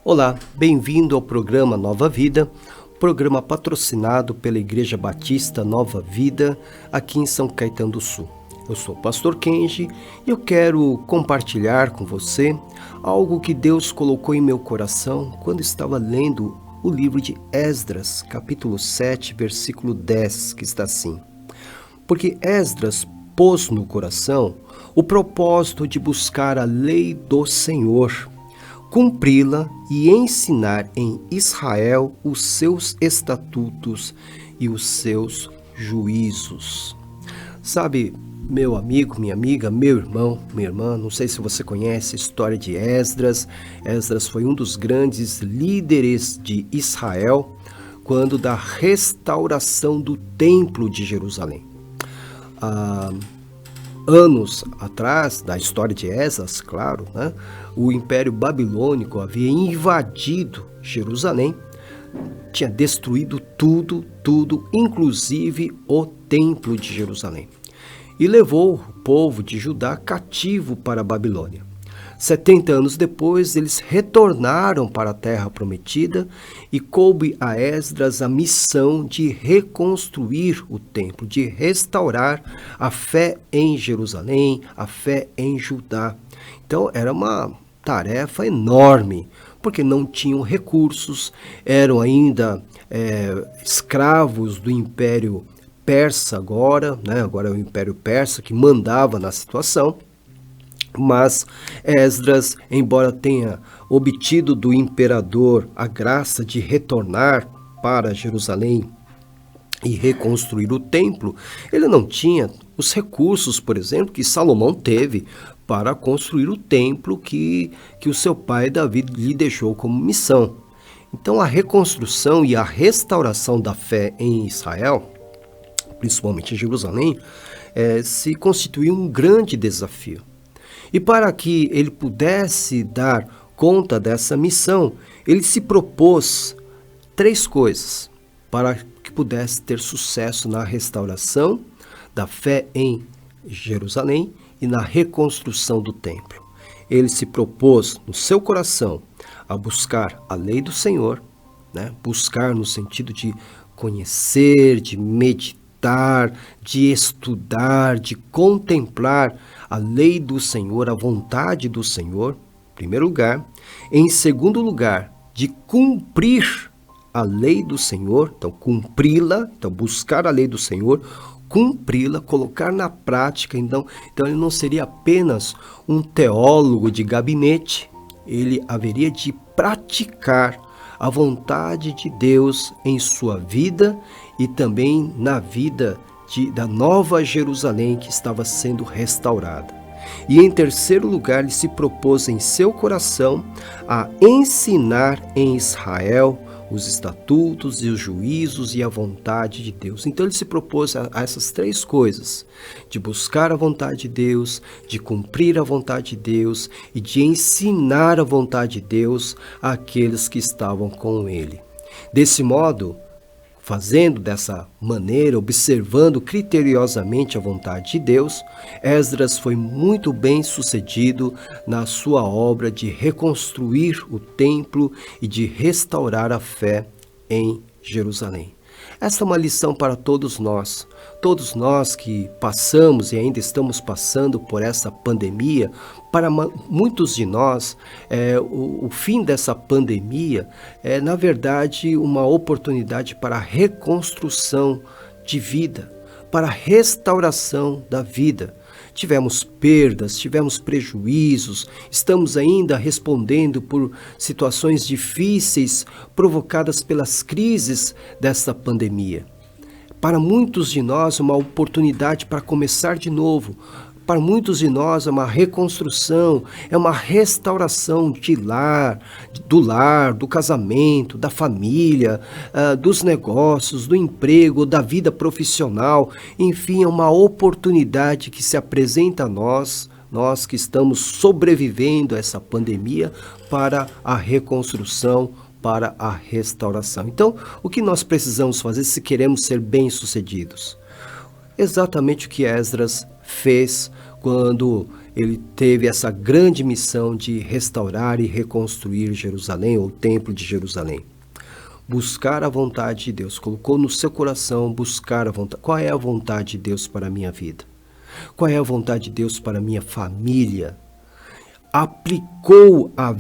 Olá, bem-vindo ao programa Nova Vida, programa patrocinado pela Igreja Batista Nova Vida, aqui em São Caetano do Sul. Eu sou o pastor Kenji e eu quero compartilhar com você algo que Deus colocou em meu coração quando estava lendo o livro de Esdras, capítulo 7, versículo 10, que está assim: Porque Esdras pôs no coração o propósito de buscar a lei do Senhor, cumpri-la e ensinar em Israel os seus estatutos e os seus juízos. Sabe, meu amigo, minha amiga, meu irmão, minha irmã, não sei se você conhece a história de Esdras. Esdras foi um dos grandes líderes de Israel quando da restauração do Templo de Jerusalém. Anos atrás, da história de Esdras, claro, o Império Babilônico havia invadido Jerusalém, tinha destruído tudo, inclusive o Templo de Jerusalém, e levou o povo de Judá cativo para a Babilônia. 70 anos depois, eles retornaram para a terra prometida e coube a Esdras a missão de reconstruir o templo, de restaurar a fé em Jerusalém, a fé em Judá. Então, era uma tarefa enorme, porque não tinham recursos, eram ainda escravos do Império Persa agora é o Império Persa que mandava na situação. Mas Esdras, embora tenha obtido do imperador a graça de retornar para Jerusalém e reconstruir o templo, ele não tinha os recursos, por exemplo, que Salomão teve para construir o templo que o seu pai Davi lhe deixou como missão. Então a reconstrução e a restauração da fé em Israel, principalmente em Jerusalém, se constituiu um grande desafio. E para que ele pudesse dar conta dessa missão, ele se propôs 3 coisas para que pudesse ter sucesso na restauração da fé em Jerusalém e na reconstrução do templo. Ele se propôs no seu coração a buscar a lei do Senhor, buscar no sentido de conhecer, de meditar, de estudar, de contemplar a lei do Senhor, a vontade do Senhor, em primeiro lugar. Em segundo lugar, de cumprir a lei do Senhor, então cumpri-la, então buscar a lei do Senhor, cumpri-la, colocar na prática. Então ele não seria apenas um teólogo de gabinete, ele haveria de praticar a vontade de Deus em sua vida e também na vida da Nova Jerusalém que estava sendo restaurada. E em terceiro lugar, ele se propôs em seu coração a ensinar em Israel os estatutos e os juízos e a vontade de Deus. Então ele se propôs a essas 3 coisas: de buscar a vontade de Deus, de cumprir a vontade de Deus e de ensinar a vontade de Deus àqueles que estavam com ele. Desse modo, fazendo dessa maneira, observando criteriosamente a vontade de Deus, Esdras foi muito bem sucedido na sua obra de reconstruir o templo e de restaurar a fé em Jerusalém. Esta é uma lição para todos nós que passamos e ainda estamos passando por essa pandemia. Para muitos de nós, o fim dessa pandemia é, na verdade, uma oportunidade para a reconstrução de vida, para a restauração da vida. Tivemos perdas, tivemos prejuízos, estamos ainda respondendo por situações difíceis provocadas pelas crises dessa pandemia. Para muitos de nós, uma oportunidade para começar de novo. Para muitos de nós é uma reconstrução, é uma restauração do lar, do casamento, da família, dos negócios, do emprego, da vida profissional. Enfim, é uma oportunidade que se apresenta a nós que estamos sobrevivendo a essa pandemia, para a reconstrução, para a restauração. Então, o que nós precisamos fazer se queremos ser bem-sucedidos? Exatamente o que Esdras fez quando ele teve essa grande missão de restaurar e reconstruir Jerusalém, ou o Templo de Jerusalém. Buscar a vontade de Deus, colocou no seu coração buscar a vontade. Qual é a vontade de Deus para a minha vida? Qual é a vontade de Deus para a minha família? Aplicou a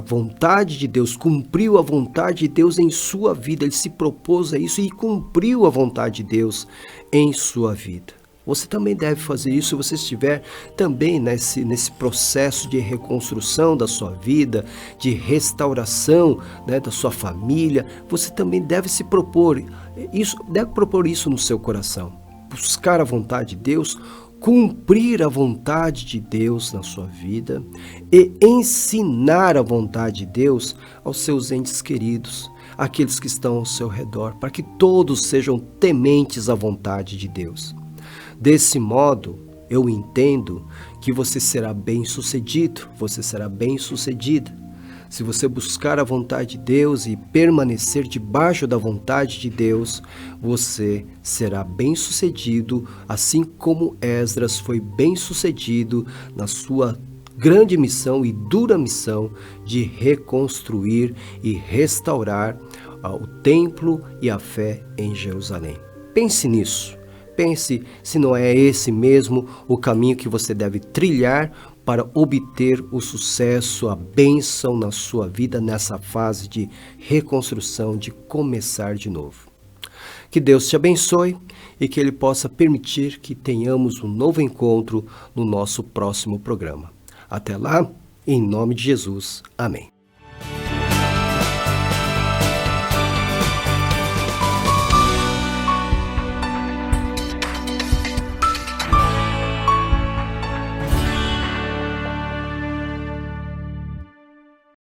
vontade de Deus, cumpriu a vontade de Deus em sua vida. Ele se propôs a isso e cumpriu a vontade de Deus em sua vida. Você também deve fazer isso se você estiver também nesse processo de reconstrução da sua vida, de restauração, né, da sua família. Você também deve se propor isso, deve propor isso no seu coração. Buscar a vontade de Deus, cumprir a vontade de Deus na sua vida e ensinar a vontade de Deus aos seus entes queridos, aqueles que estão ao seu redor, para que todos sejam tementes à vontade de Deus. Desse modo, eu entendo que você será bem-sucedido, você será bem-sucedida. Se você buscar a vontade de Deus e permanecer debaixo da vontade de Deus, você será bem-sucedido, assim como Esdras foi bem-sucedido na sua grande missão e dura missão de reconstruir e restaurar o templo e a fé em Jerusalém. Pense nisso. Pense se não é esse mesmo o caminho que você deve trilhar para obter o sucesso, a bênção na sua vida nessa fase de reconstrução, de começar de novo. Que Deus te abençoe e que Ele possa permitir que tenhamos um novo encontro no nosso próximo programa. Até lá, em nome de Jesus. Amém.